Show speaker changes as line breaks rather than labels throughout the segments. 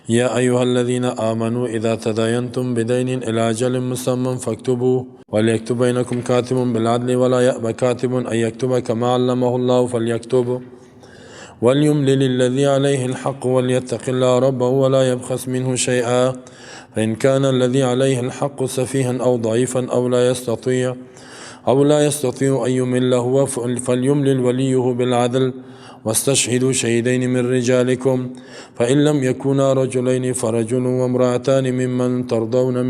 يا أيها الذين آمنوا إذا تداينتم بدين إلى أجل مسمى فاكتبوا وليكتب بينكم كاتب بالعدل ولا يأبى كاتب أن يكتب كما علمه الله فليكتب وليملل الذي عليه الحق وليتق الله ربه ولا يبخس منه شيئا فإن كان الذي عليه الحق سفيها أو ضعيفا أو لا يستطيع أن يمل هو فليملل وليه بالعدل واستشهدوا شهيدين من رجالكم فإن لم يكونا رجلين فرجل وامرأتان ممن ترضون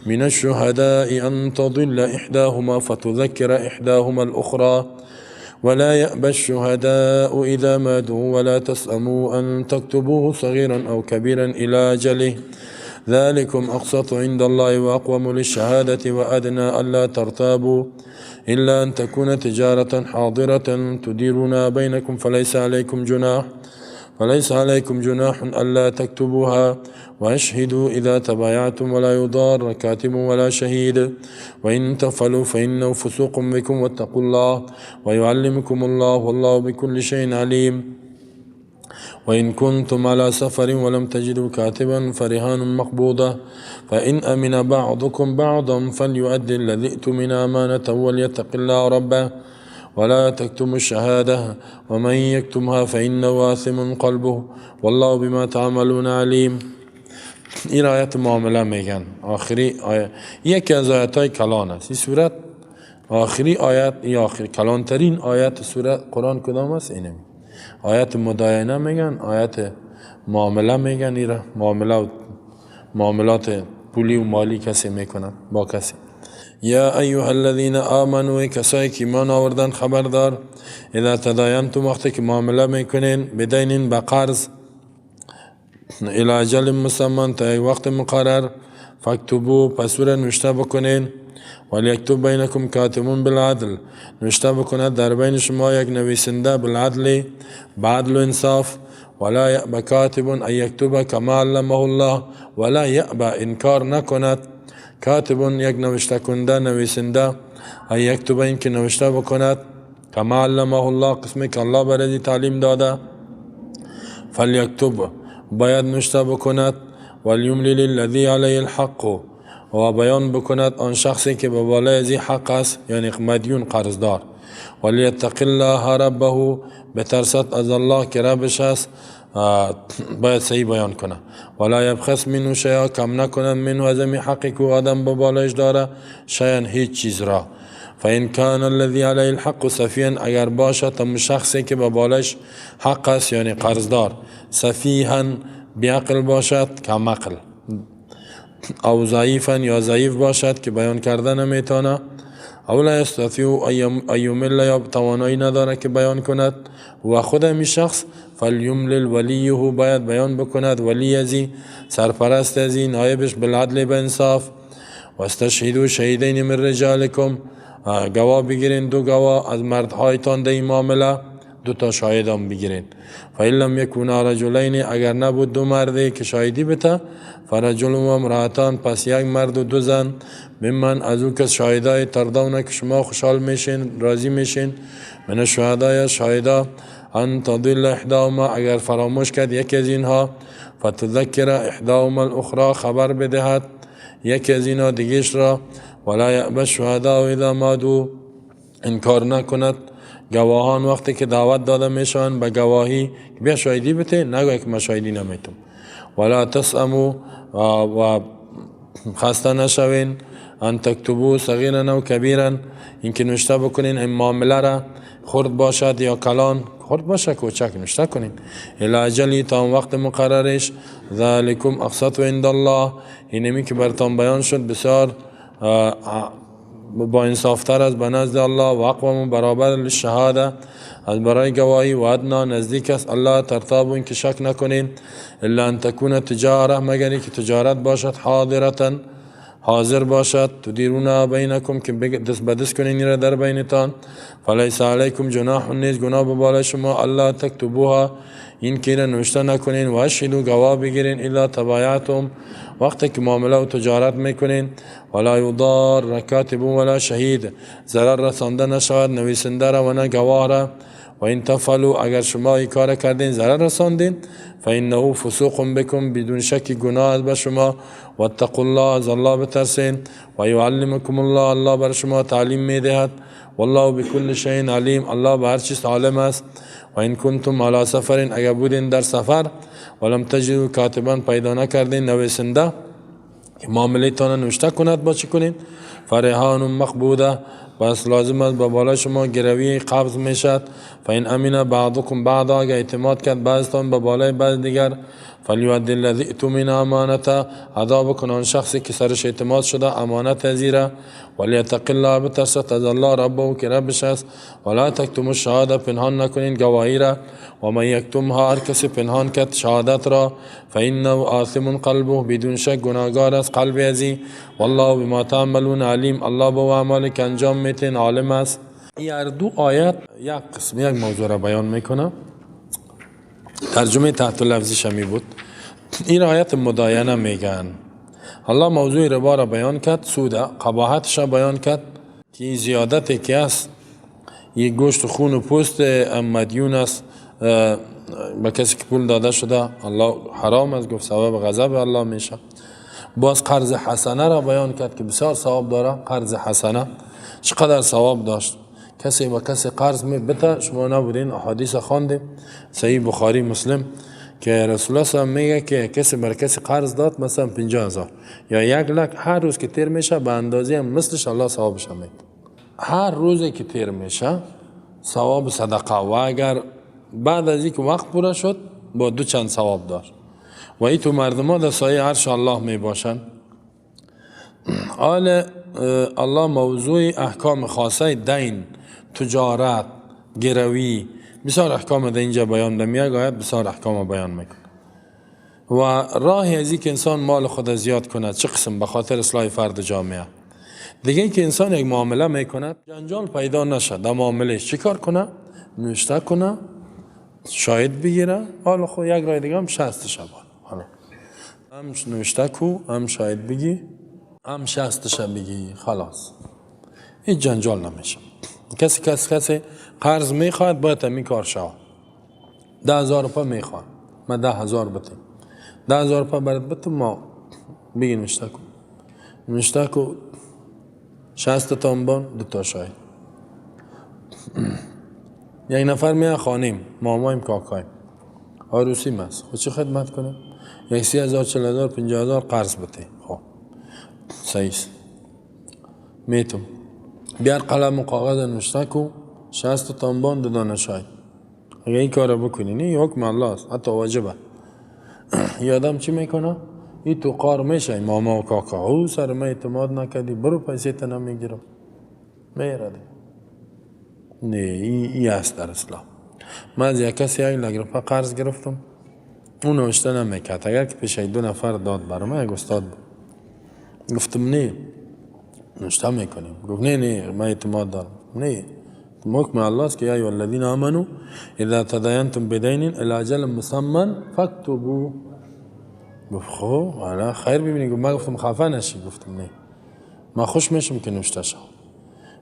من الشهداء أن تضل إحداهما فتذكر إحداهما الأخرى ولا يأبى الشهداء إذا ما دعوا ولا تسأموا أن تكتبوه صغيرا أو كبيرا إلى أجله ذلكم أقسط عند الله وأقوم للشهادة وأدنى ألا ترتابوا إلا أن تكون تجارة حاضرة تديرون بينكم فليس عليكم جناح ألا تكتبوها وأشهدوا إذا تبايعتم ولا يضار كاتب ولا شهيد وإن تفعلوا فإنه فسوق بكم واتقوا الله ويعلمكم الله والله بكل شيء عليم وإن كنتم على سفر ولم تجدوا كاتبا فرهان مقبوضة فإن أمن بعضكم بعضا فليؤدي الذي ائتمن أمانته وليتق الله ربه ولا تكتموا الشهادة ومن يكتمها فإنه آثم قلبه والله بما تعملون عليم. این آیت معامله میگن آخری آیت یکی از آیت‌های کلان است. این سورت آخری آیت یا آخری کلانترین آیت سورت قرآن کدام است؟ اینه. آیت مداینه میگن، آیت معامله میگن. ایرا معاملات پولی و مالی کسی میکنن با کسی. یا ایها الذین آمنوا کسایی که ایمان آوردن خبردار اذا تداینتم وقتی که معامله میکنین بدین به قرض الى اجل مسمى تا وقت مقرر فاکتبو پسور نوشته بکنین ولیکتب بینکم کاتبون بالعدل نوشته بکند در بین شما یک نویسنده بالعدل بعدل و انصاف ولا یأبى کاتب ان یکتب کما علمه الله ولا یأبى انکار نکند کاتب یک نوشته کننده نویسنده ان یکتب این که نوشته بکند کما علمه الله قسمی که الله برای تعلیم داده فلیکتب باید نوشته بکند ولیملل الذی علیه الحق و بیان بکند آن شخصی که به بالای از حق است یعنی مدیون قرضدار ولیتق الله ربه بترسد از الله که ربش است باید صحیح بیان کنه ولا یبخس منه شیئا کم نکنند منه از حقی که آدم به بالایش داره شیئا هیچ چیز را فإن كان الذي عليه الحق سفيها اگر باشد هم شخصی که به بالایش حق است یعنی قرضدار سفیها بیعقل باشد کم عقل او ضعیفا یا ضعیف باشد که بیان کردن نمیتونه او لا یستطیع ایمل یا توانایی نداره که بیان کند و خود می شخص فلیملل ولیه باید بیان بکند ولی ازی سرپرست ازی نایبش بالعدل به انصاف و استشهدوا شهیدین من رجالکم گواه بگیرین دو گواه از مردهایتان در این معامله دو تا شاهدان بگیرین فإن لم یکونا رجلین اگر نبود دو مرده که شاهدی بته فرجل و امرأتان پس یک مرد و دو زن ممن از او کس شاهدای تردونه که شما خوشحال میشین راضی میشین من الشهداء شاهدا ان تضل احداهما اگر فراموش کرد یکی از اینها فتذکر احداهما الاخرى خبر بدهد یکی از اینها دیگیش را ولا یأبى الشهداء اذا ما دعوا انکار نکند گواهان وقتی که دعوت داده میشن به گواهی بیا شاهدی بده نگوی که من شاهدی نمیتم ولا تسأموا و خسته نشوین ان تکتبو صغیرا و کبیرا اینکه نوشته بکنین این معامله را خرد باشد یا کلان خرد باشه کوچک نوشته کنین الی اجلی تا وقت مقررش ذالکم اقسط عند الله اینمی که براتون بیان شد بسیار با انصافتر از به نزد الله و اقوام برابر للشهاده از برای گواهی و ادنا نزدیک است الله ترتابو این که شک نکنین الا ان تکون تجاره مگر که تجارت باشد حاضرتا حاضر باشد تدیرون بینکم که دست به دست کنین را در بینتان فلیس علیکم جناح نیز گناه به بالای شما الله تکتبوها این که نوشته نکنین و اشهدوا گواه بگیرین الا تبایعتم وقتی که معامله و تجارت میکنین ولا یضار کاتب ولا شهید ضرر رسانده نشود نویسنده را و نه گواه را و این تفعلوا اگر شما این کار کردین ضرر رساندین فانه فسوق بکم بدون شک گناه است به شما واتقوا الله از الله بترسین و یعلمکم الله الله بر شما تعلیم میدهد والله بكل شيء علیم الله به هر چیز عالم است و این کنتم علی سفر اگر بودین در سفر ولم تجدوا کاتبا پیدا نکردین نویسنده معامله تان نوشته کند با چی کنین فرهان مقبوده بس لازم است به بالای شما گروی قبض میشد فین امین بعضکم بعضا اگر اعتماد کرد بعضتان به بالای بعض دیگر فلیؤدی الذی اؤتمن امانته ادا بکن آن شخصی که سرش اعتماد شده امانت پذیره ولیتق الله بترسد از الله ربه که ربش است ولا تکتموا الشهاده پنهان نکنین گواهی را و من یکتمها هر کسی پنهان کرد شهادت را فانه آثم قلبه بدون شک گناهگار است قلب ازی والله بما تعملون علیم الله با اعمالی که انجام میتین عالم است. این هر دو آیت یک قسم یک موضوع را بیان میکنه. ترجمه تحت لفظیش می بود. این آیت مداینه میگن الله موضوع ربا را بیان کرد سود قباحتش را بیان کرد که این زیادتی که است یک گوشت خون و پوست مدیون است به کسی که پول داده شده الله حرام است گفت سبب غضب الله میشه. باز قرض حسنه را بیان کرد که بسیار ثواب داره. قرض حسنه چقدر ثواب داشت کسی با کسی قرض بده شما نبودین احادیث خواندیم صحیح بخاری مسلم که رسول الله صلی میگه که کسی بر کسی قرض داد مثلا 50,000 یا 1,00,000 هر روز که تیر میشه به اندازه مثلش الله ثوابش میده. هر روزی که تیر میشه ثواب صدقه و اگر بعد از اینکه وقت پوره شد با 2 چند ثواب داشت و این تو مردم ها در سایه عرش الله می باشن. حال الله موضوع احکام خاصه دین تجارت گروی بسیار احکام در اینجا بیان نمیاد آیت بسیار احکام بیان میکنه و راه ازی که انسان مال خود زیاد کند چه قسم به خاطر اصلاح فرد جامعه دیگه که انسان یک معامله میکند جنجال پیدا نشه در معاملهش چیکار کنه نوشته کنه شاهد بگیره حالا خود یک راه دیگه هم 60 شبان حالا هم نوشته کو هم شاهد بگی هم 60 شب بگی خلاص هیچ جنجال نمیشه. کسی قرض میخواد باید همین کار شود 10,000 روپیه میخواد ما 10,000 بتیم 10,000 روپیه برات بتیم ما بگی نوشته کو 60 تا انبان 2 تا شاهد یک نفر میاد خانیم مامایم کاکایم عروسی ماست خود چه خدمت کنیم 30,000 40,000 50,000 قرض بده خب صحیح میتون بیار قلم و کاغذ نوشته کو 60 تا انبان 2 دانه شاهد اگه این کار بکنی نه حکم الله است حتی واجبه. یادم چی میکنه این تو قار میشه ماما و کاکا او سر ما اعتماد نکردی برو پیسه تا نمیگیرم میره نه این است در اسلام. من از یک کسی 1,00,000 روپیه قرض گرفتم اون نوشته نمیکرد اگر که پیش 2 نفر داد برام یک استاد بود گفتم نه نوشته میکنیم گفت نه من اعتماد دارم نه حکم الله است که یا ایها الذین آمنوا اذا تداینتم بدین الی اجل مسمى فاکتبوا گفت خب حالا خیر ببینید من گفتم خفه نشی گفتم نه من خوش میشم که نوشته شد.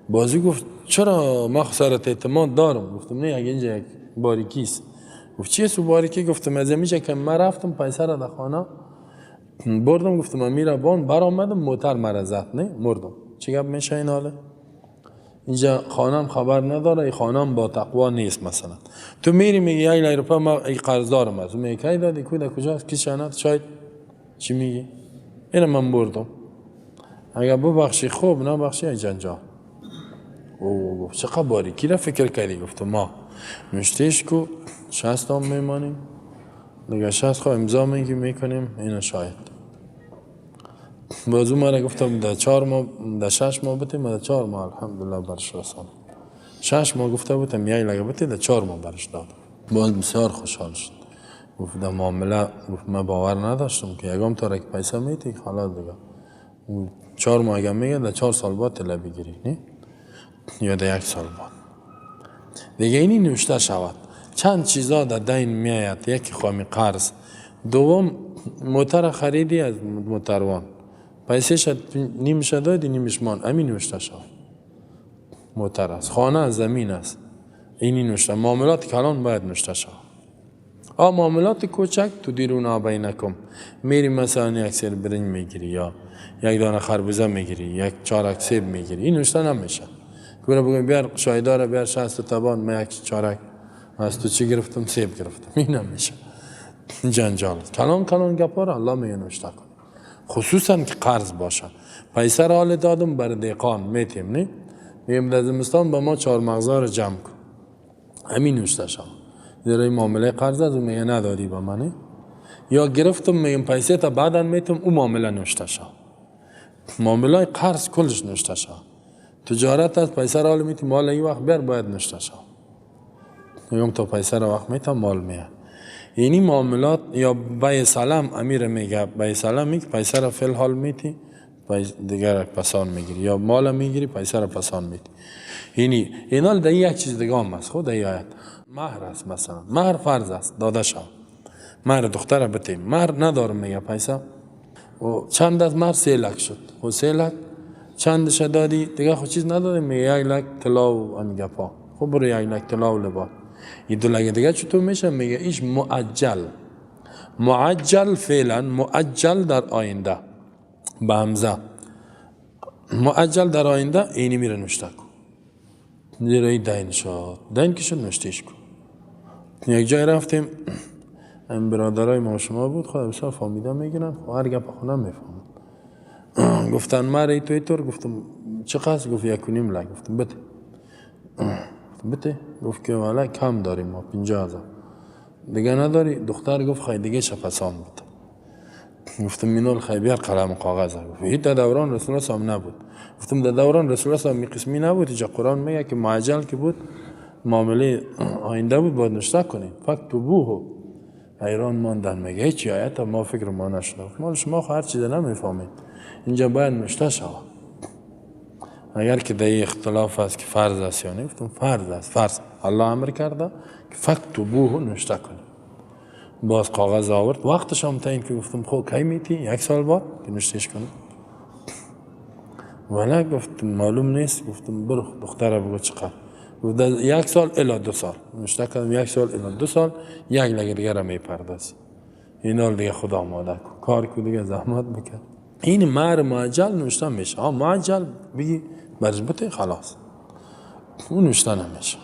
بازی گفت چرا من سرت اعتماد دارم گفتم نه اگه اینجا یک باریکی است. گفت چیه سو باریکی گفتم از میشه که من رفتم پیسه را در خانه بردم گفتم امیر بان برآمدم موتر مرا زد نه مردم چی گپ میشه این حاله اینجا خانم خبر نداره این خانم با تقوا نیست. مثلا تو میری میگی 1,00,000 روپیه ما قرض دارم از میگی کی دادی کجاست کی شنات شاید چی میگی اینو من بردم اگر ببخشی خوب نه بخشی جنجال او گفت چقدر باریکی را فکر کردی گفتم ما نوشتهش کو 60 تا میمانیم دیگه 60 خواهی امضا میکنیم اینو شاید بازو مرا گفتم در 4 ماه در 6 ماه بتیم در 4 ماه الحمدلله برش رسان 6 ماه گفته بودم 1,00,000 بتی در 4 ماه برش داد باز بسیار خوشحال شد گفت در معامله گفت من باور نداشتم که یکم تا رک پیسه میتی حالا دیگه 4 ماه اگه میگه در 4 سال بعد تله بگیری نه یا در 1 سال بعد دیگه اینی نوشته شود. چند چیزا در دین میآید یکی خوامی قرض دوم موتر خریدی از موتروان پیسه شد نیمش دادی نیمش مان امین نوشته شود موتر است خانه از زمین است اینی نوشته معاملات کلان باید نوشته شد. معاملات کوچک تو دیرون بینکم میری مثلا یک سیر برنج میگیری یا یک دانه خربوزه میگیری یک چارک سیب میگیری، این نوشته نمیشه. که بگم بیار شایداره بیار 60 تبان من یک چارک از تو چی گرفتم سیب گرفتم، این نمیشه. جنجال کلان گپا را الله میگه نوشته کن، خصوصا که قرض باشه. پیسر حال دادم بر دیقان میتیم نه میگم در زمستان با ما 4 مغزا رو جمع کن، همین نوشته شد. در این معامله قرض از میگه نداری با منه یا گرفتم میگم پیسه تا بعدا میتم، اون معامله نوشته شد. معامله قرض کلش نوشته شد. تجارت از پیسر حال میتیم مال این وقت بر باید نوشته شد. میگم تا پیسر وقت میتم مال میاد. یعنی معاملات یا بیع سلام امیر میگه بیع سلام میگه پیسه را فل حال میتی دیگر پسان میگیری یا مال میگیری پیسه را پسان میتی. یعنی اینا در یک چیز دیگه هم است. خود آیت مهر است، مثلا مهر فرض است داده شد، مهر دختر بتیم مهر ندارم میگه پیسه و چند از مهر 3 لک شد و 3 لک چندش دادی دیگه خود چیز ندادی میگه 1 لک طلا و انگه پا خب برو 1 لک طلا و لباس. این 2 لک دیگه چطور میشه؟ میگه ایش معجل فعلا معجل در آینده به همزه معجل در آینده اینی میره نوشته کن. دیره دین شد دین که شد نوشتیش کن. یک جای رفتیم این برادرای ما شما بود خدا بسیار فامیده میگیرن هر گپ خونه میفهمن. گفتن مره توی طور گفتم چقدر؟ گفت 1.5 لک. گفتم بده گفت که والا کم داریم ما 50,000 دیگه نداری؟ دختر گفت خیلی دیگه شپسان بود. گفتم مینول خیلی بیار قلم و کاغذ. گفت هیچ در دوران رسول الله صلی نبود. گفتم در دوران رسول الله صلی قسمی نبود. اینجا قرآن میگه که معجل که بود معامله آینده بود باید نوشته کنید. فکتبوه. حیران ماندن میگه هیچ آیت ما فکر ما نشده. ما شما هر چیز نمیفهمید اینجا باید نوشته شود. اگر که در اختلاف است که فرض است یا نه، گفتم فرض است. فرض الله امر کرده که فکتبوه نوشته کنید. باز کاغذ آورد وقتش هم تعیین که گفتم خب کی میتی؟ 1 سال بعد که نوشتهش کنم. ولی گفت معلوم نیست. گفتم برو دختره بگو چقدر. گفت 1 سال الی 2 سال نوشته کردم. 1 سال الی 2 سال 1 لک دیگه را میپردازی. اینا دیگه خدا آماده کن کار کو دیگه زحمت بکن. این مهر معجل نوشته میشه. معجل بگی برزبطه خلاص اون نوشته نمیشه.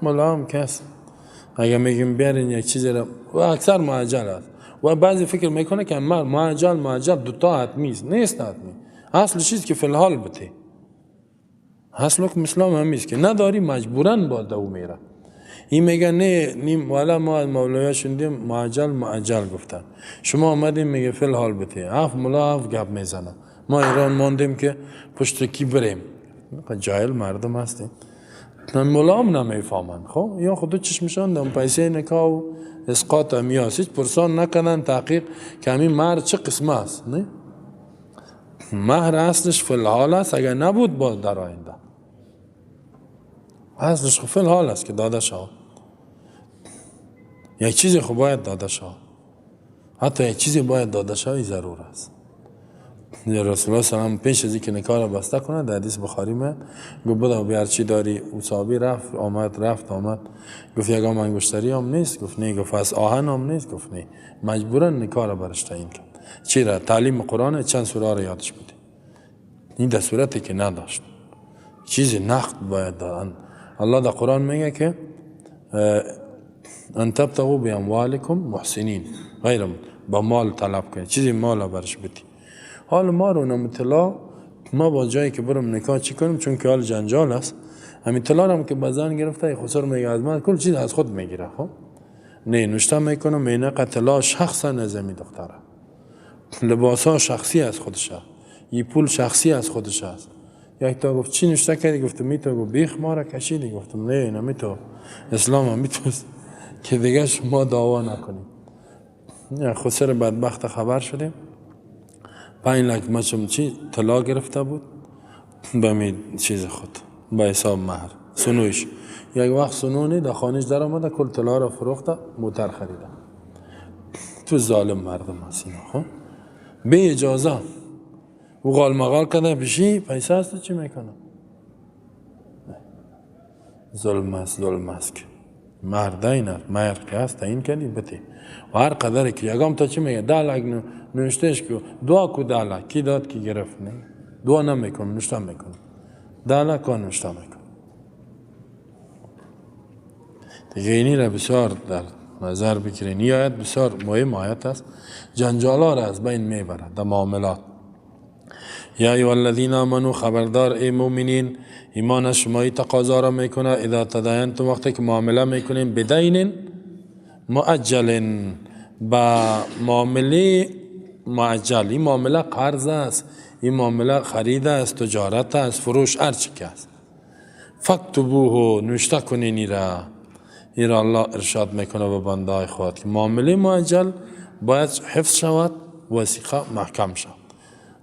ملا هم کس اگه میگیم بیارین یک چیزی را و اکثر معجل است و بعضی فکر میکنه که معجل دوتا حتمی است. نیست حتمی. اصل چیز که فی الحال بته اصل حکم اسلام همیست که نداری مجبورن با دو میره. این میگه نه نیم والا ما از مولوی شندیم معجل گفتن شما آمدیم میگه فی الحال بته ملا گپ میزنه. ما ایران ماندیم که پشت کی بریم. جاهل مردم هستیم ملا هم نمیفهمن. خب یا خود چشمشان دم پیسه نکاح و اسقاط میاس هیچ پرسان نکنن تحقیق که همین مهر چه قسمه است. نه مهر اصلش فی الحال است. اگر نبود باز در آینده اصلش فی الحال است که داده شود. یک چیزی خب باید داده شود. حتی یک چیزی باید داده شود ضرور است. رسول الله سلام پیش از اینکه نکاح را بسته کنه در حدیث بخاری میاد گفت بده بیار چی داری؟ او صحابی رفت آمد گفت یک انگشتری هم نیست. گفت نه. گفت از آهن هم نیست. گفت نه. مجبورن نکاح را برش تعیین کرد. چی را؟ تعلیم قرآن چند سوره را یادش بده. این در صورتی که نداشت چیزی نقد باید دادن. الله در قرآن میگه که ان تبتغوا باموالکم محسنین غیر با مال طلب کنید چیزی مال برش بدی. حال ما رو نمطلا ما با جایی که برم نکاح چی کنیم چون که حال جنجال است. همین طلا هم که بزن گرفته خسر میگه از من کل چیز از خود میگیره. خب نه نوشته میکنم مینه طلا شخصا نظمی دختره لباس ها شخصی از خودشه یه پول شخصی از خودش است. یک تا گفت چی نوشته کردی؟ گفتم میتو. گفت بیخ ما را کشیدی. گفتم نه نمیتو اسلام هم میتوست که دیگه شما دعوا نکنید. خسر بدبخت خبر شدیم 5 لک مچم چی طلا گرفته بود به می چیز خود با حساب مهر سنویش. یک وقت سنونی در خانهش در آمده کل طلا را فروخته موتر خریده. تو ظالم مردم هست اینا. خب به اجازه او قال مقال کنه بشی پیسه هست چی میکنه؟ ظلم است که مرد این است، مرد که هست این کنی بتی و هر قدری که یکم تا چی میگه 10 لک نوشتهش که دعا کو 10 لک کی داد کی گرفت نه دعا نمیکن نوشته میکن 10 لک نوشته میکن دیگه اینی را بسیار در نظر بگیرین. این آیت بسیار مهم آیت است، جنجالا را از بین میبرد در معاملات. یا ایها الذین آمنو خبردار ای مؤمنین ایمان شمایی تقاضا را میکنه اذا تداینتم وقتی که معامله میکنین بدین مؤجل با معامله معجل. این معامله قرض است، این معامله خرید است، تجارت است، فروش هرچی که است. فاکتبوه نوشته کنین ایرا الله ارشاد میکنه به بنده خود که معامله معجل باید حفظ شود، وثیقه محکم شود.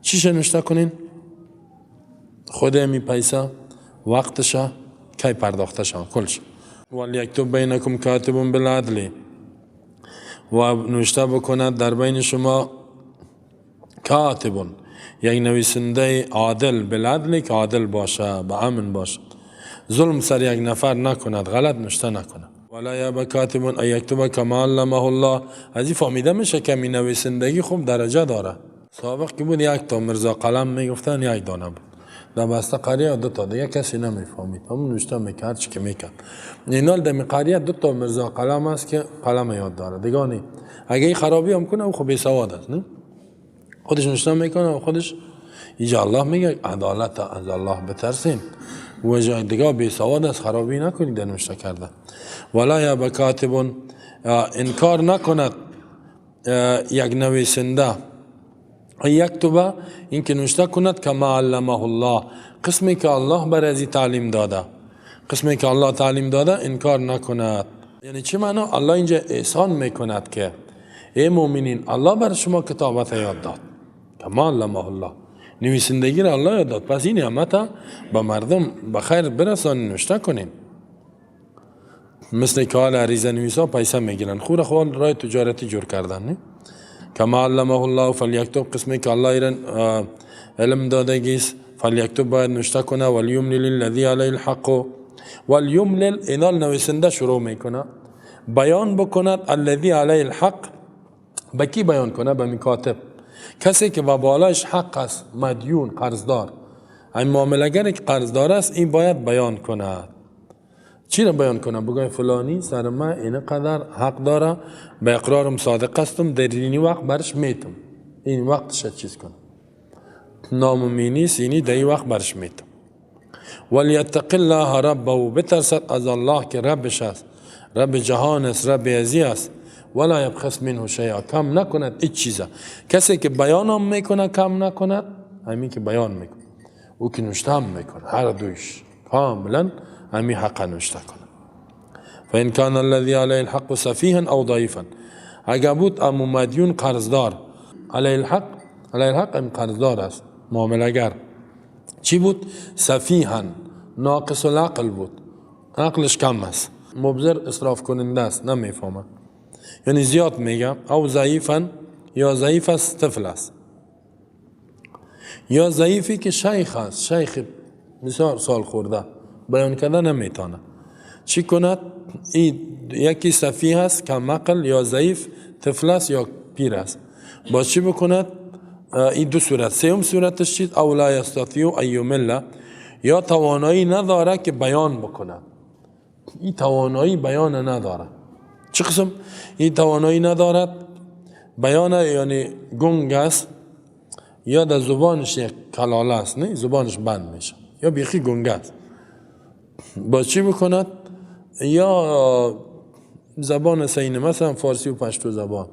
چیش نوشته کنین؟ خود می پیسه وقتش کی پرداخته شود کلش. ولیکتب بینکم کاتب بالعدل و نوشته بکند در بین شما کاتب یک نویسنده عادل بالعدل که عادل باشه با امن باشه، ظلم سر یک نفر نکند، غلط نوشته نکند. ولا یابا کاتب ان یکتب کما علمه الله. از این فهمیده میشه که می نویسندگی خوب درجه داره. سابق که بود یک تا مرزا قلم میگفتن یک دانه بود، در بسته قریه 2 تا دیگه کسی نمیفهمید، همون نوشته میکرد چی که میکرد. اینال در قریه 2 تا مرزا قلم است که قلم یاد داره دیگه نی. اگه این خرابی هم کنه او خب بیسواد است، نه خودش نوشته میکنه و خودش ایجا الله میگه عدالت از الله بترسین و جای دیگه بیسواد است، خرابی نکنید در نوشته کرده. ولا یا بکاتب انکار نکند یک نویسنده یکتب این که نوشته کند کما علمه الله، قسمی که الله برای تعلیم داده، قسمی که الله تعلیم داده انکار نکند. یعنی چه معنا؟ الله اینجا احسان میکند که ای مؤمنین الله بر شما کتابت یاد داد، کما علمه الله نویسندگی را الله یاد داد، پس این نعمت به مردم بخیر برسانید، نوشته کنین. مثل که حال عریضه نویسا پیسه میگیرن، خور خوال رای تجارتی جور کردن، نه کما علمه الله فلیکتب قسمی که الله ایران علم دادگیست فلیکتب باید نوشته کنه ولیملل الذی علیه الحق. ولیملل اینال نویسنده شروع میکنه بیان بکند الذی علیه الحق. با کی بیان کنه؟ به مکاتب، کسی که با بالایش حق است، مدیون قرضدار، این معامله‌گر که قرضدار است این باید بیان کند. چی را بیان کنم؟ بگوی فلانی سر من این قدر حق داره، به اقرارم صادق هستم، در اینی وقت برش میتم، این وقتش چیز کنم، نامومینی سینی در این وقت برش میتم. ولیتق الله ربه بترسد از الله که ربش است، رب جهان است، رب عزیز است. ولا یبخس منه شیئا کم نکند هیچ چیزا. کسی که بیان هم میکنه کم نکند، همین که بیان میکنه او که نوشته هم میکنه، هر دویش کاملا همین حق نوشته کنه. فإن كان الذي عليه الحق سفيها او ضعيفا، اگر بود امو مدیون قرضدار، علیه الحق ام قرضدار است، معامله‌گر چی بود؟ سفیها ناقص العقل بود، عقلش کم است، مبذر اسراف کننده است، نمیفهمه، یعنی زیاد میگه. او ضعیفا یا ضعیف است، طفل است، یا ضعیفی که شیخ است، شیخ بسیار سال خورده، بیان کردن نمیتونه. چی کند؟ یکی سفیه است، کم عقل یا ضعیف، طفل است یا پیر است. با چی بکند؟ این 2 صورت. سوم صورتش چیز؟ او لا یستطیع ان یمل، یا توانایی نداره که بیان بکند. این توانایی بیان نداره. چه قسم؟ این توانایی ندارد بیان، یعنی گنگ است یا در زبانش یک کلاله است، نه زبانش بند میشه، یا بیخی گنگ است. با چی بکند؟ یا زبان سینه، مثلا فارسی و پشتو زبان،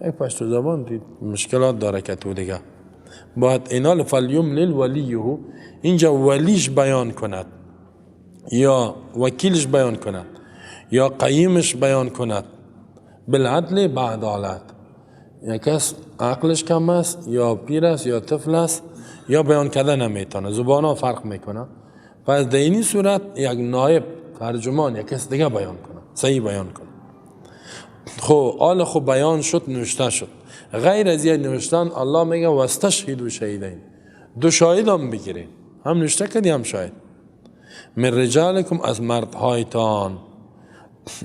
یک پشتو زبان مشکلات داره که تو دیگه باید اینال فلیملل ولیه، اینجا ولیش بیان کند یا وکیلش بیان کند یا قیمش بیان کند، بالعدل با عدالت. یک کس عقلش کم است یا پیر است یا طفل است یا بیان کردن نمیتونه، زبان ها فرق میکنه. پس در این صورت یک نایب ترجمان یک کس دیگه بیان کنه، صحیح بیان کنه. خب بیان شد، نوشته شد. غیر از این نوشتن الله میگه واستشهدوا شهیدین، 2 شاهد هم بگیرین، هم نوشته کردی هم شاهد. من رجالکم از مردهایتان،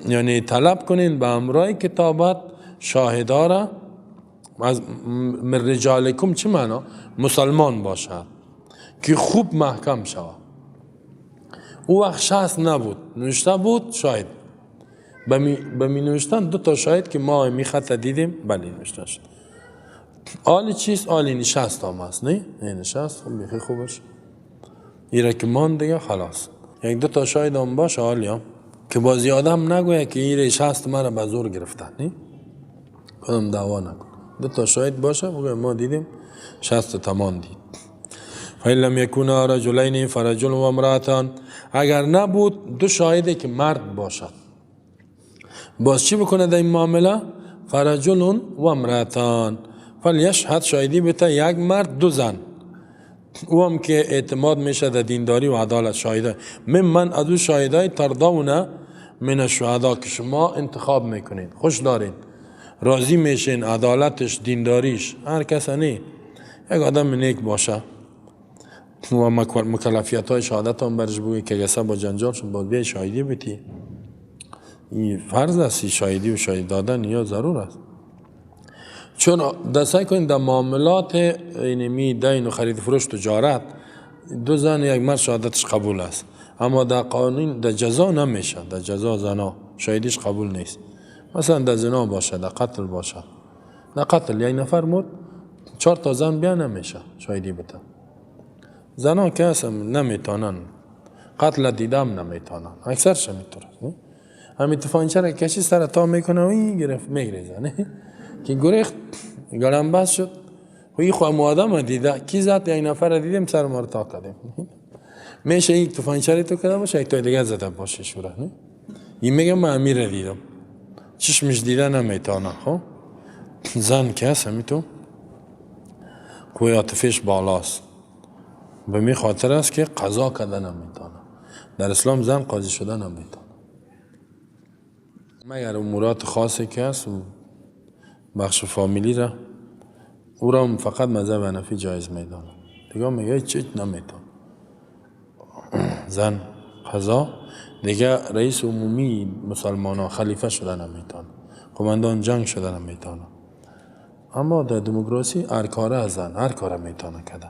یعنی طلب کنین به امرای کتابت شاهدارا از من رجالکم. چه معنا؟ مسلمان باشد که خوب محکم شود. او وقت شخص نبود، نوشته بود شاهد. به می نوشتن 2 شاهد که ما می خط دیدیم، بله نوشته شد. آلی چیست؟ آلی نشست هم هست، نه نشست خب بیخی خوبش ایره که من دیگه خلاص 1-2 شاهد هم باشه آلی هم که بازی آدم نگویه که ایره شست مرا به زور گرفتن، نه کدام دعوا نکن. 2 شاهد باشه بگه ما دیدیم شست تمام دید. فإن لم يكونا رجلين فرجل و امرأتان، اگر نبود 2 شاهده که مرد باشد، باز چی بکنه در این معامله؟ فرجل و امرأتان فلیشهد، شاهدی بده 1 مرد 2 زن، او هم که اعتماد میشه در دینداری و عدالت. شاهده من از او شاهدای ترضون من الشهدا که شما انتخاب میکنید، خوش دارین، راضی میشین، عدالتش، دینداریش، هر کس نه یک آدم نیک باشه و مکلفیت های شهادت هم برش بگوی که گسه با جنجال شد باید بیای شاهدی بیتی. این فرض است، شاهدی و شاهد دادن یا ضرور است. چون دستای کنید در معاملات اینمی دین و خرید فروش تجارت 2 زن 1 مرد شهادتش قبول است، اما در قانون در جزا نمیشه. در جزا زنا شاهدیش قبول نیست. مثلا در زنا باشه، در قتل باشه، در قتل 1 نفر مرد 4 تا زن بیا نمیشه شاهدی بده. زنا که اصلا نمیتونن، قتل دیدم نمیتونن، اکثرش میتونن. همین تفانچه را کشی سر تا میکنه و این گرفت میگریزه، نه که گریخت گرم بس شد و این خواه آدم دیده کی زد؟ 1 نفر دیدیم سر ما رو تا کردیم. میشه این تفانچه را تو کده باشه یک تا دیگه زده باشه شوره، نه این میگه من امیر دیدم، چشمش دیده نمیتونه. خب زن که هست همیتون کوی عاطفیش بالاست، به می خاطر است که قضا کده نمیتونه. در اسلام زن قاضی شده نمیتونه مگر امورات خاصی که هست، بخش فامیلی را او را فقط مذهب حنفی جایز میدانه، دیگه میگه چیت نمیتونه. زن قضا دیگه رئیس عمومی مسلمان ها خلیفه شده نمیتونه، قماندان جنگ شده نمیتونه. اما در دموکراسی هر کاره زن هر کاره میتونه کده.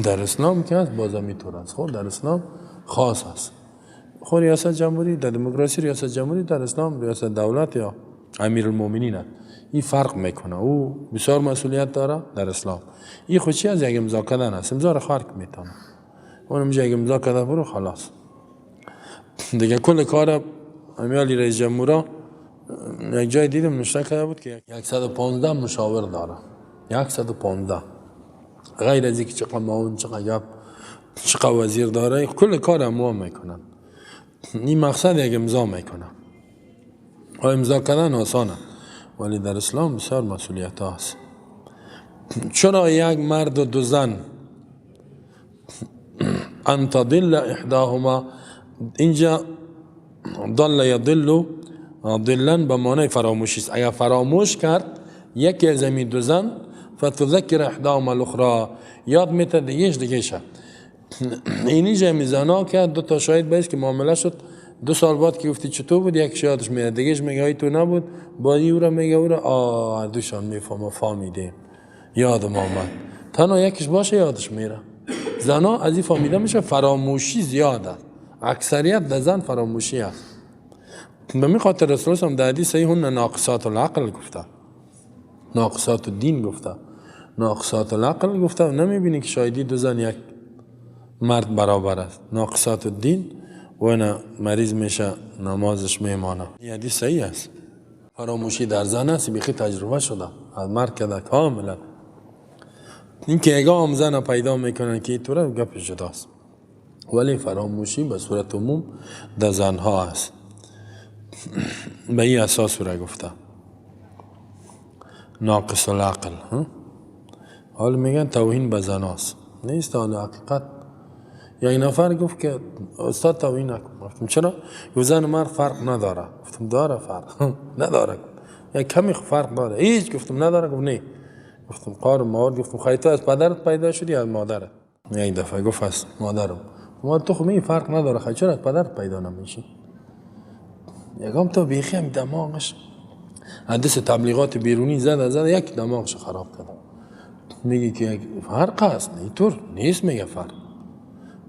در اسلام که هست باز میتونه است. خب در اسلام خاص است. خب ریاست جمهوری در دموکراسی، ریاست جمهوری در اسلام ریاست دولت یا امیر المومنین است. این فرق میکنه، او بسیار مسئولیت داره در اسلام. این خوشی از یک امضا کردن است، امضا را خارق میتونه، اون میگه یک امضا کرده برو خلاص دیگه. کل کار امیالی رئیس جمهورا یک جای دیدم نوشته کرده بود که 115 مشاور داره، 115 غیر از اینکه چقدر معاون، چقدر وزیر داره، کل کار هم میکنن. این مقصد یک امضا میکنه. امضا کردن آسانه ولی در اسلام بسیار مسئولیت هست. چرا 1 مرد و 2 زن ان تضل احداهما، اینجا ضل یضل ضلن به معنی فراموشی است. اگر فراموش کرد یکی از این 2 زن فتذکر احداهما الاخرى، یاد میته دیگه شد. اینی جمعی زنا که 2 شاهد بایست که معامله شد 2 سال بعد که گفتی چطور بود، یک یادش میاد، دیگهش میگه ای تو نبود، بازی او را میگه او را دوشان میفهمه فهمیده یادم آمد. تنها یکیش باشه یادش میره. زنا از این فهمیده میشه فراموشی زیاده، اکثریت در زن فراموشی هست. به می خاطر رسول الله در حدیث صحیح هن ناقصات العقل گفته، ناقصات الدین گفته، ناقصات العقل گفته. و نمیبینی که شایدی 2 زن 1 مرد برابر است. ناقصات الدین و اینا مریض میشه نمازش میمانه. این حدیث صحیح است. فراموشی در زن است، بیخی تجربه شده از مرد کده کاملا. این که اگه زن پیدا میکنن که اینطوره گپ جداست، ولی فراموشی به صورت عموم در زنها است. به این اساس را گفته ناقص العقل. حال میگن توهین به زناست، نیست. حال حقیقت یک نفر گفت که استاد توهین نکن. گفتم چرا؟ گفت زن مرد فرق نداره. گفتم داره فرق نداره، یک کمی فرق داره. هیچ؟ گفتم نداره. گفت نه. گفتم قار مورد. گفتم خیلی تو از پدرت پیدا شدی از مادرت؟ یک دفعه گفت از مادرم. ما تخمی فرق نداره، خیلی چرا پدر پیدا نمیشی؟ یکم تا بیخی هم دماغش حدث تبلیغات بیرونی زده یک دماغش خراب کرده. میگه که یک فرق هست، اینطور نیست. میگه فرق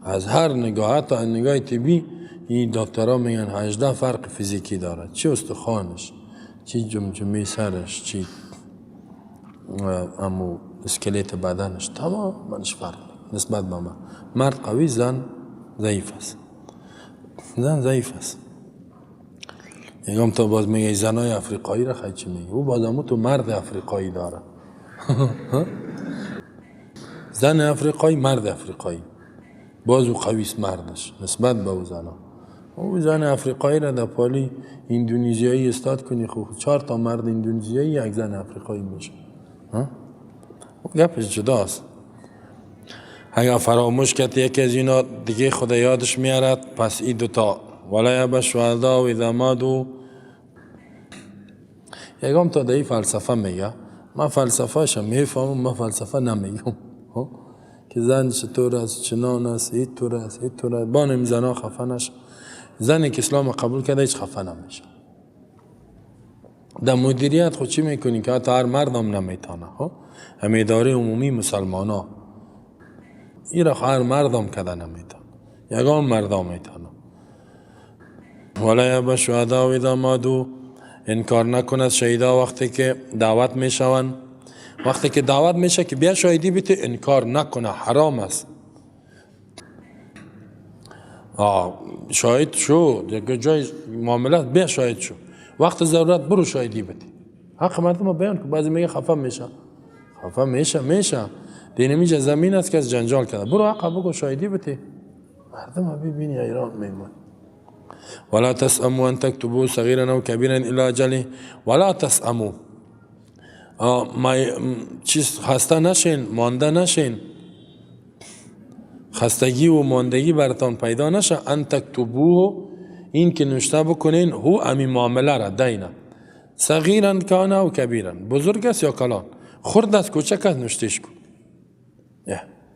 از هر نگاه، حتی نگاه طبی این دکترها میگن 18 فرق فیزیکی داره، چی استخوانش، چی جمجمه سرش، چی امو اسکلت بدنش، تمام منش فرق نسبت به من. مرد قوی، زن ضعیف است. زن ضعیف است. یکم تا باز میگه زنای افریقایی را خیلی چی میگه، او باز همون تو مرد افریقایی داره. زن افریقایی، مرد افریقایی، باز او قویست مردش نسبت به او زنها. او زن افریقایی را در پالی اندونزیایی استاد کنی، خوب 4 تا مرد اندونزیایی یک زن افریقایی میشه. گپش جداست. اگر فراموش کرد یکی از اینا دیگه خدا یادش میارد، پس این دوتا ولا یب شهدا و اذا ماتوا. یکم تا دی فلسفه میگه، من فلسفه‌اش میفهمم، من فلسفه نمیگم که زن چطور است، چنان است، اینطور است، اینطور است. بانم زنا خفه نشه. زنی که اسلام قبول کرده هیچ خفه نمیشه. در مدیریت خود چی میکنی که حتی هر مردم نمیتونه. هم اداره عمومی مسلمان ها این را هر مردم کده نمیتونه، یگان مردم میتونه. ولا یب شهدا و اذا ماتوا. انکار نکند شهیدا وقتی که دعوت میشوند. وقتی که دعوت میشه که بیا شهیدی بیتی، انکار نکنه، حرام است. شاهد شو، یک جای معاملات بیا شاهد شو، وقت ضرورت برو شهیدی بیتی. حق مردم بیان که بعضی میگه خفه میشه دینمیجه زمین است که از جنجال کرده، برو حق بگو شهیدی بیتی. مردم ببینی ایران میمون. ولا تسأموا ان تكتبوا صغيرا او كبيرا الى اجله. ولا تسأموا، چیز خسته نشین، مانده نشین، خستگی و ماندگی براتون پیدا نشه. ان تکتبوه، این که نوشته بکنین، هو امی معامله را دینه، صغیرا کان او کبیرا، بزرگ است یا کلان، خرد است کوچک است، نوشتهش کن.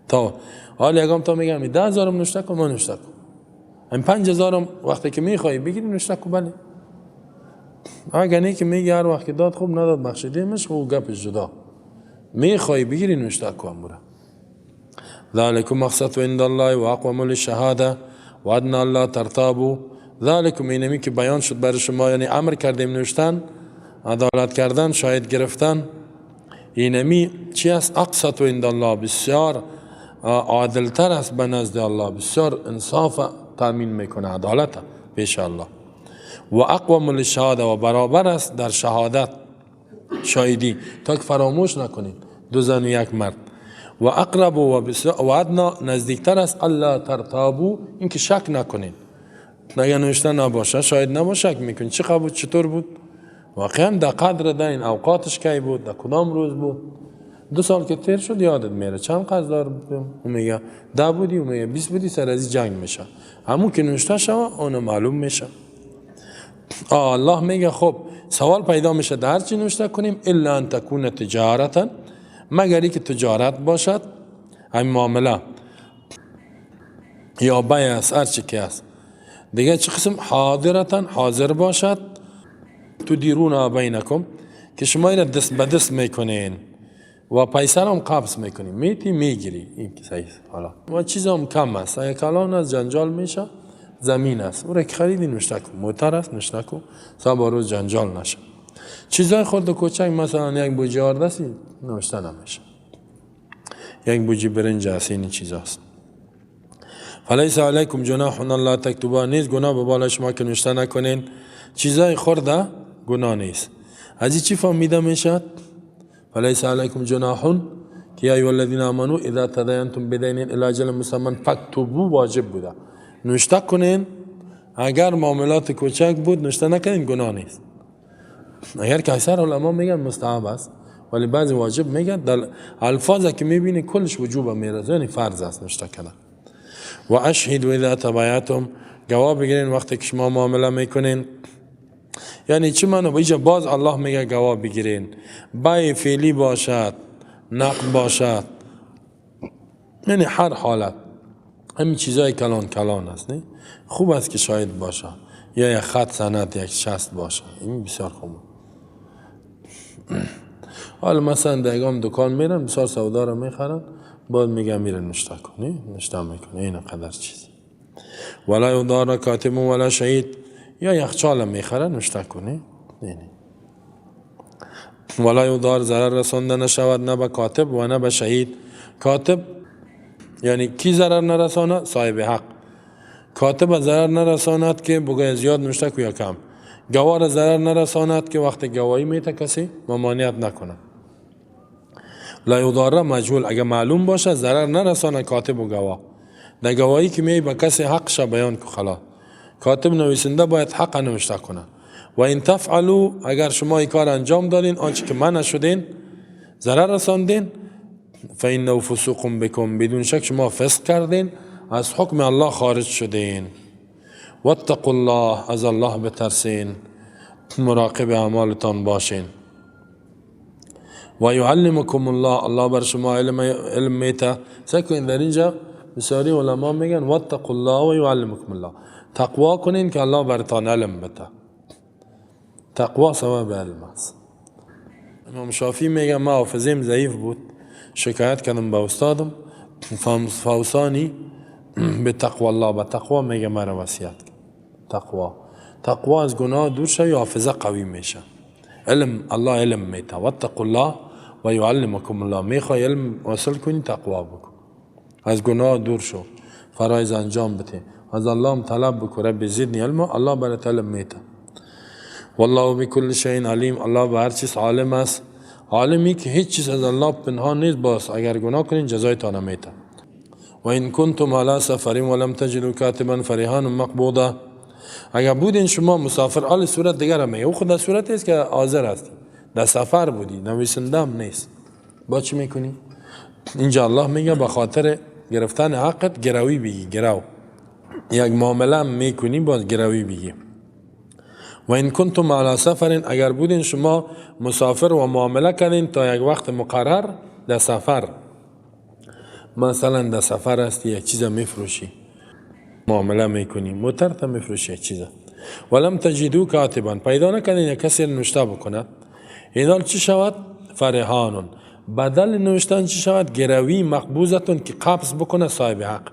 تا حال یکم تا میگم 10,000 نوشته کن، ما نوشته کن. این 5,000 وقتی که میخوای بگیری نوشته کن. بله اگر نه که میگه هر وقت داد خوب، نداد بخشیده مش، خوب گپش جدا. میخوای بگیری نوشته کن برا. ذالکم مقصد عند الله و اقوم للشهاده و ادنى الله ترتابوا. ذالکم اینمی که بیان شد برای شما، یعنی امر کردیم نوشتن، عدالت کردن، شاهد گرفتن. اینمی چی است؟ اقسط عند الله، بسیار عادلتر است به نزد الله، بسیار انصاف تامین میکنه، عدالت پیش الله. و اقوم للشهاده، و برابر است در شهادت، شاهدی، تا که فراموش نکنید، 2 زن و 1 مرد. و اقرب و ادنی، نزدیکتر است، الله ترتابو، این که شک نکنید. اگر نوشته نباشه، شاید نباشه، شک میکنید چه بود، چطور بود، واقعا در قدر ده، این اوقاتش کی بود، در کدام روز بود. 2 سال که تیر شد یادت میره چند قرضدار بودیم، میگه 10 بودی، میگه 20 بودی، سر از جنگ میشه. همون که نوشته شوه اون معلوم میشه. الله میگه خب سوال پیدا میشه در چی نوشته کنیم؟ الا ان تکون تجارتا، مگری که تجارت باشد، این معامله یا بیع است، هر چی که است دیگه. چه قسم؟ حاضرتا، حاضر باشد، تدیرون بینکم، که شما این دست به دست میکنین و پیسه هم قبض میکنین، میتی میگیری. این که صحیح حالا و چیز هم کم است، اگه کلان است جنجال میشه، زمین است، او را که خریدی نوشته کن، موتر است نوشته کن، تا روز جنجال نشه. چیزای خورد و کوچک، مثلا یک بوجی آردستی نوشته نمیشه، یک بوجی برنج است، این چیزاست. فلیس علیکم جناح الله تکتبا، نیست گناه به بالای شما که نوشته نکنین. چیزای خورده گناه نیست. از چی فهمیده میشد؟ فلیس علیکم جناح که یا ایها الذین آمنوا اذا تداینتم بدین الی اجل مسمى فاکتبوا، واجب بوده نوشته کنین. اگر معاملات کوچک بود نوشته نکنین، گناه نیست. اگر که اکثر علما میگن مستحب است، ولی بعضی واجب میگن. در الفاظی که میبینی کلش وجوب میرزه، یعنی فرض است نوشته کردن. و اشهدوا اذا تبایعتم، گواه بگیرین وقتی که شما معامله میکنین. یعنی چی معنی؟ اینجا باز الله میگه گواه بگیرین، بیع فعلی باشد، نقد باشد، یعنی هر حالت همین چیزای کلان است. نه خوب است که شاهد باشه، یا یک خط سند یک شست باشه، این بسیار خوبه. حالا مثلا دیگام دکان میرن بسیار سودا رو میخرن، بعد میگم میرن نشته کنی، نشته میکنه، این قدر چیزی. ولا یضار کاتب ولا شهید، یا یخچال میخرن نشته کنی، نه. ولا یضار ضرر رسانده نشود نه به کاتب و نه به شهید. کاتب یعنی کی ضرر نرساند؟ صاحب حق. کاتب ضرر نرساند که بگه زیاد نوشته کو یا کم. گواه ضرر نرساند که وقت گواهی میته کسی ممانعت نکنه. لا یضار مجهول، اگه معلوم باشه ضرر نرسانه کاتب و گواه. در گواهی که می به کسی حقش بیان کو خلا. کاتب نویسنده باید حق نوشته کنه. و این تفعلوا، اگر شما این کار انجام دادین آنچه که منع شدین ضرر رساندین، فإنه فسوق بكم، بدون شک شما فسق کردین، از حکم الله خارج شدین. واتقوا الله، از الله بترسین، مراقب اعمالتان باشین. و یعلمکم الله، الله بر شما علم میته. سکن در اینجا بسیاری علما میگن واتقوا الله و یعلمکم الله، تقوا کنین که الله برتان علم بده. تقوا سبب علم است. امام شافعی میگه ما حافظیم ضعیف بود، شکایت کردم با استادم، فوصانی به تقوا الله، به تقوا میگه مرا وصیت کرد. تقوا از گناه دور شوی، حافظه قوی میشه. علم، الله علم میته. واتقوا الله و یعلمکم الله، میخوای علم حاصل کنی تقوا بکن، از گناه دور شو، فرایض انجام بده، از الله هم طلب بکن رب زدنی علما، الله برات علم میته. والله بكل شيء علیم، الله به هر چیز عالم است. عالمی که هیچ چیز از الله پنهان نیست، باز اگر گناه کنین جزایتان میته. و این کنتم علی سفر ولم تجدوا کاتبا فرهان مقبوضه، اگر بودین شما مسافر، آل صورت دیگر میگه، او خدا صورت است که حاضر هستی، در سفر بودی، نویسنده هم نیست، با چی میکنی؟ اینجا الله میگه به خاطر گرفتن حقت گروی بگی، گرو یک معامله میکنی باز گروی بگی. و این کنتم علی سفر، اگر بودین شما مسافر و معامله کردین تا یک وقت مقرر در سفر، مثلا در سفر هستی یک چیز میفروشی، معامله میکنی، موتر تا میفروشی یک چیز، ولم تجدوا کاتبا، پیدا نکردین یک کسی نوشته بکنه، اینال چی شود؟ فرهانون، بدل نوشتن چی شود؟ گروی مقبوضتون، که قبض بکنه صاحب حق.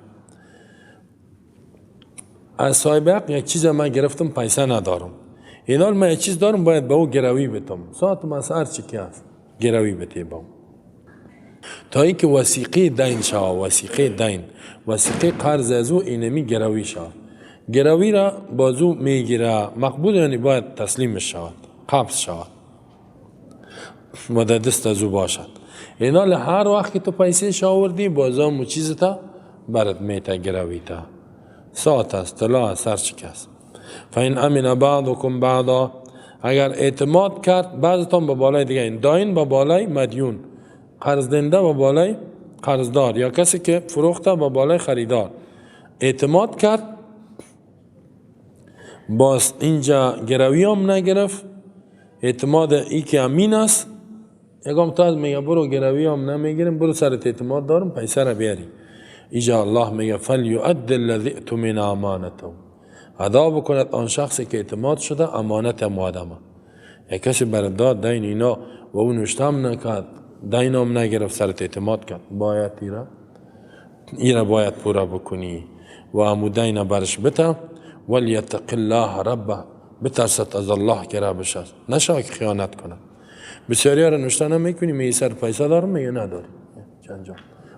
از صاحب حق یک چیز من گرفتم پیسه ندارم، اینال من یک چیز دارم باید به او گروی بتم، ساعت مسار چی که هست گروی بته با تا ای که وثیقه دین شود. وثیقه قرض از او اینمی گروی شود. گروی را بازو میگیره، مقبول یعنی باید تسلیمش شود، قبض شود و در دست از او باشد. اینال هر وقت که تو پیسه شاوردی بازم و چیز تا برد میته گروی تا، ساعت است، طلا است، هر چی که است. فین امن بعضکم بعضا، اگر اعتماد کرد بعضتان به بالای دیگه، این داین به بالای مدیون، قرض دنده به بالای قرضدار، یا کسی که فروخته به بالای خریدار، اعتماد کرد، باز اینجا گروی هم نگرفت، اعتماد ای که امین است، یکم تا از میگه برو گروی هم نمیگیرم، برو سرت اعتماد دارم پیسه را بیاری. اینجا الله میگه فلیؤد الذی اؤتمن امانته، ادا بکند آن شخصی که اعتماد شده امانت آدمه. یک کسی برات داد دین اینا و اون نوشتم نکرد، دین هم نگرفت، سرت اعتماد کرد، باید ایره باید پورا بکنی و امو دین برش بته. ولیتق الله ربه، بترست از الله که ربش است، نشه که خیانت کنه. بسیاری ها را نوشته نمیکنی، میگی سر پیسه دارم، میگه نداری، چند جا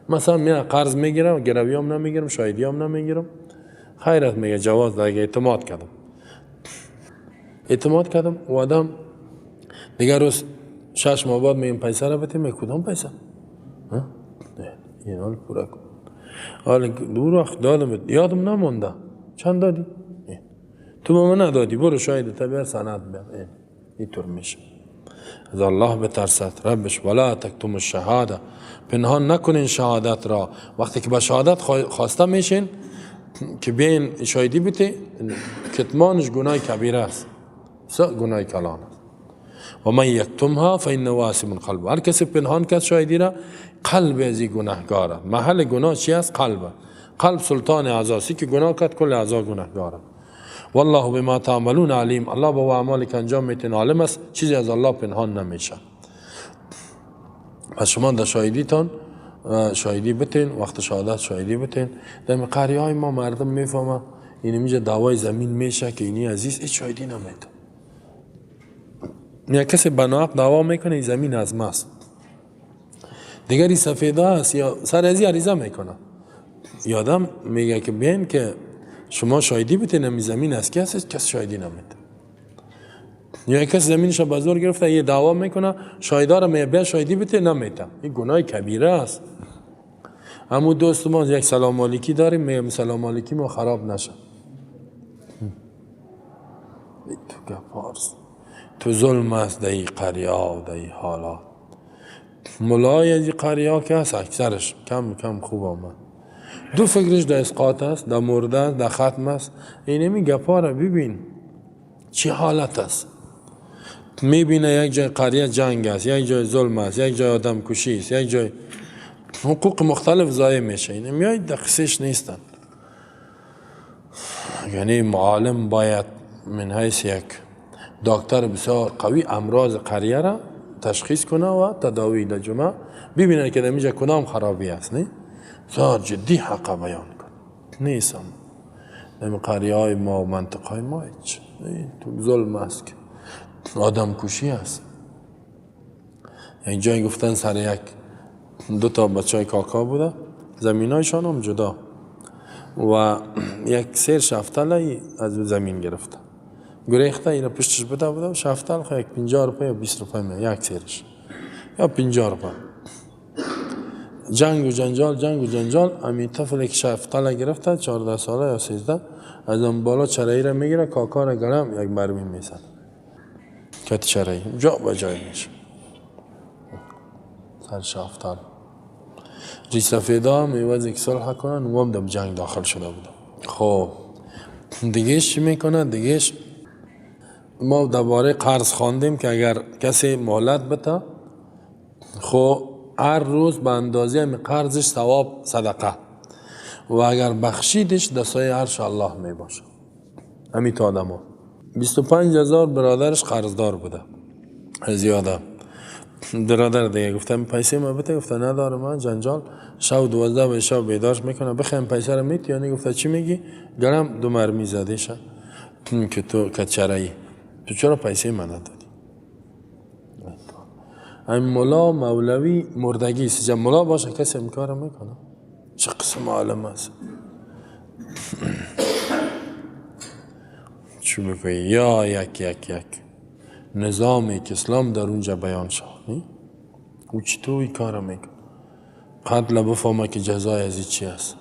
مثلا میگه قرض میگیرم، گروی هم نمیگیرم، شاهدی هم نمیگیرم، خیرت میگه جواز داره، اعتماد کردم و آدم دیگر روز 6 ماه بعد میگم پیسه را بده، میگه کدام پیسه؟ این حال پورا کن، حال دور وقت دادم یادم نمونده، چند دادی؟ تو به من ندادی، برو شاهد تبیر سند بیار، اینطور میشه. از الله بترسد ربش. ولا تکتم الشهاده، پنهان نکنین شهادت را. وقتی که به شهادت خواسته میشین که بیاین شاهدی بده، کتمانش گناه کبیره است، گناه کلان است. و من یکتمها فإنه آثم قلبه، هر کسی پنهان کرد شاهدی را، قلب ازی گناهگار است. محل گناه چی است؟ قلب. قلب سلطان اعضاست که گناه کرد کل اعضا گناهگارن. والله بما تعملون علیم، الله با اعمالی که انجام میتین عالم است، چیزی از الله پنهان نمیشه. پس شما در شاهدیتان شاهدی بتین، وقت شهادت شاهدی بتین. در قریه های ما مردم میفهمه این میجه دعوای زمین میشه که اینی عزیز هیچ شاهدی نمیده. یا کسی بناحق دعوا میکنه این زمین از ماست، دیگری سفیده است یا سر ازی عریضه میکنه، یادم میگه که بین که شما شاهدی بتین این زمین از کس شاهدی نمیده. یا کس زمینش با زور گرفته یه دعوا میکنه شاهدار میبه شاهدی بته نمیده، این گناه کبیره است. همون دوست ما یک سلام علیکی داریم، میگم سلام علیکی ما خراب نشه. تو گفارس تو ظلم است در این قریه و در این حالات. ملای از این قریه که هست اکثرش کم خوب آمد، دو فکرش در اسقاط است، در مرده است، در ختم است. اینمی گپاره ببین چی حالت است. میبینه یک جای قریه جنگ است، یک جای ظلم است، یک جای آدم کشی است، یک جای حقوق مختلف ضایع میشه. این میای دقیقش نیستن. یعنی معالم باید من حیث یک دکتر بسیار قوی امراض قریه را تشخیص کنه و تداوی در جمعه ببینه که دمیجه کدام خرابی است. نه بسیار جدی حق بیان کن نیستم. نمی قریه های ما و منطقه های ما هیچ تو ظلم است که آدم کشی است. یک جایی گفتن سر یک دو تا بچه های کاکا بوده، زمین هایشان هم جدا و یک سیر شفتل از زمین گرفته گریخته اینا پشتش بده بوده و شفتل خواهی یک 50 روپه یا 20 روپه می یک سیرش یا 50 روپه. جنگ و جنجال امی طفلی که شفتل گرفته 14 ساله یا 13 از اون بالا چرایی را میگیره، کاکا را گرم یک مرمی میزن کت چرایی جا با جای میشه سر شفتل. ریس سفیده هم ایواز یک صلح کنن و هم در جنگ داخل شده بوده. خب دیگهش چی میکنه؟ دیگهش ما درباره قرض خواندیم که اگر کسی مهلت بده خب هر روز به اندازه همین قرضش ثواب صدقه و اگر بخشیدش دستای عرش الله می باشه. همین تا آدم ها 25,000 برادرش قرضدار بوده زیاده. برادر دیگه گفتم پیسه ما بده، گفته نداره من جنجال شب 12 به شب بیدارش میکنه بخیم پیسه رو میتیانی. گفته چی میگی؟ گرم 2 مرمی زده شد که تو کچرایی تو چرا پیسه من ندادی؟ این مولا مولوی مردگی است، جب مولا باشه کسی امکار میکنه. چه قسم عالم است. چو بگوی یا یک نظامی که اسلام در اونجا بیان شد او چطور این کار میکنه؟ قتل بفهمه که جزای از چی است.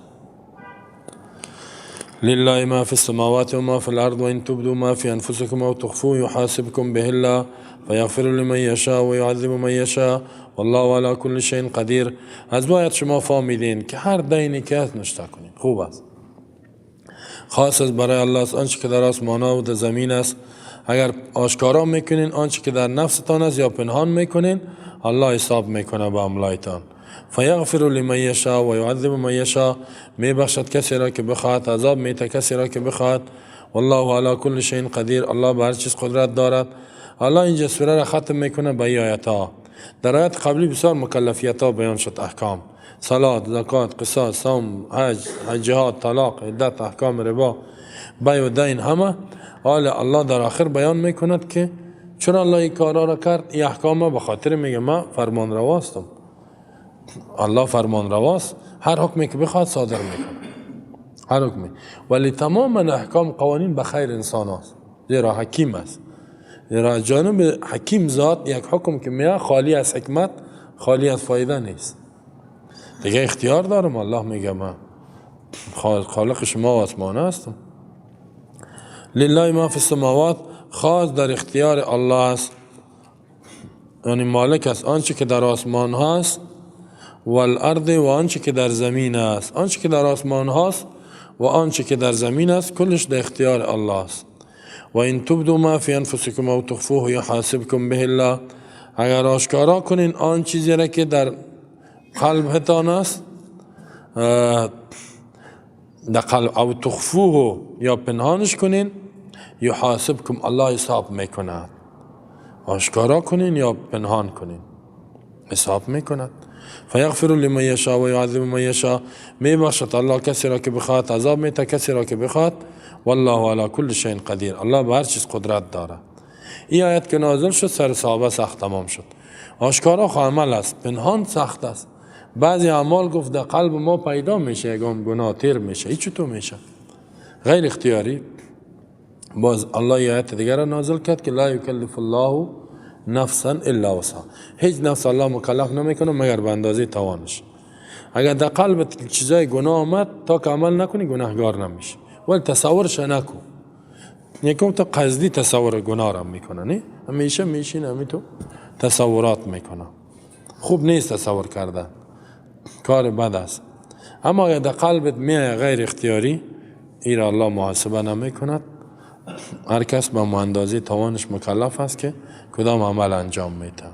لله ما فی السماوات و ما فی الارض و ان تبدوا ما فی انفسکم او تخفوه یحاسبکم به الله فیغفر لمن یشاء و یعذب من یشاء والله علی کل شیء قدیر. از باید شما فهمیدین که هر دینی که هست نشته کنید. خوب است، خاص از برای الله است آنچه که در آسمان ها و در زمین است. اگر آشکارا میکنین آنچه که در نفستان است یا پنهان میکنین الله حساب میکنه با عملایتان. فیغفر لمن یشاء و یعذب من یشاء، میبخشد کسی را که بخواهد، عذاب میده کسی را که بخواهد. والله علی کل شیء قدیر، الله بر هر چیز قدرت دارد. الله اینجا سوره را ختم میکنه به آیات ها. در آیات قبلی بسیار مکلفیت ها بیان شد، احکام صلات، زکات، قصاص، صوم، حج، جهاد، طلاق، عدت، احکام ربا، بیع و دین همه. حال الله در آخر بیان میکند که چرا الله این کارا را کرد. این احکام به خاطر میگه ما فرمان رواستم. الله فرمان رواست، هر حکمی که بخواد صادر میکنه، هر حکمی. ولی تمام احکام قوانین به خیر انسان است، زیرا حکیم است. زیرا جانب حکیم ذات یک حکم که میاد خالی از حکمت، خالی از فایده نیست. دیگه اختیار دارم. الله میگه من خالق شما و آسمان هستم. لله ما فی السماوات، خاص در اختیار الله است، یعنی مالک است آنچه که در آسمان هاست و الارض و آنچه که در زمین است. آنچه که در آسمان هاست و آنچه که در زمین است کلش در اختیار الله است. و ان تبدوا ما فی انفسکم او تخفوه یحاسبکم به الله، اگر آشکارا کنین آن چیزی را که در قلبتان است در قلب او تخفوه یا پنهانش کنین یحاسبکم الله حساب میکند. آشکارا کنین یا پنهان کنین حساب میکند. فیغفر لمن یشاء و یعذب من یشاء، میبخشد الله کسی را که بخواد، عذاب میده کسی را که بخواد. والله علی کل شیء قدیر، الله به هر چیز قدرت داره. این آیت که نازل شد سر صحابه سخت تمام شد. آشکارا خو عمل است، پنهان سخت است. بعضی اعمال گفت در قلب ما پیدا میشه، یکم گناه تیر میشه. این چطور میشه؟ غیر اختیاری. باز الله آیت دیگر را نازل کرد که لا یکلف الله نفسا الا وسعها، هیچ نفس الله مکلف نمیکنه مگر به اندازه توانش. اگر در قلبت چیزای گناه آمد تا که عمل نکنی گناهگار نمیشه، ولی تصورش نکن. یکم تو قصدی تصور گناه را میکنه، نه همیشه میشین همین تو تصورات میکنه. خوب نیست تصور کردن، کار بد است. اما اگر در قلبت میای غیر اختیاری، این را الله محاسبه نمیکند. هر کس به اندازه توانش مکلف است که کدام عمل انجام میده.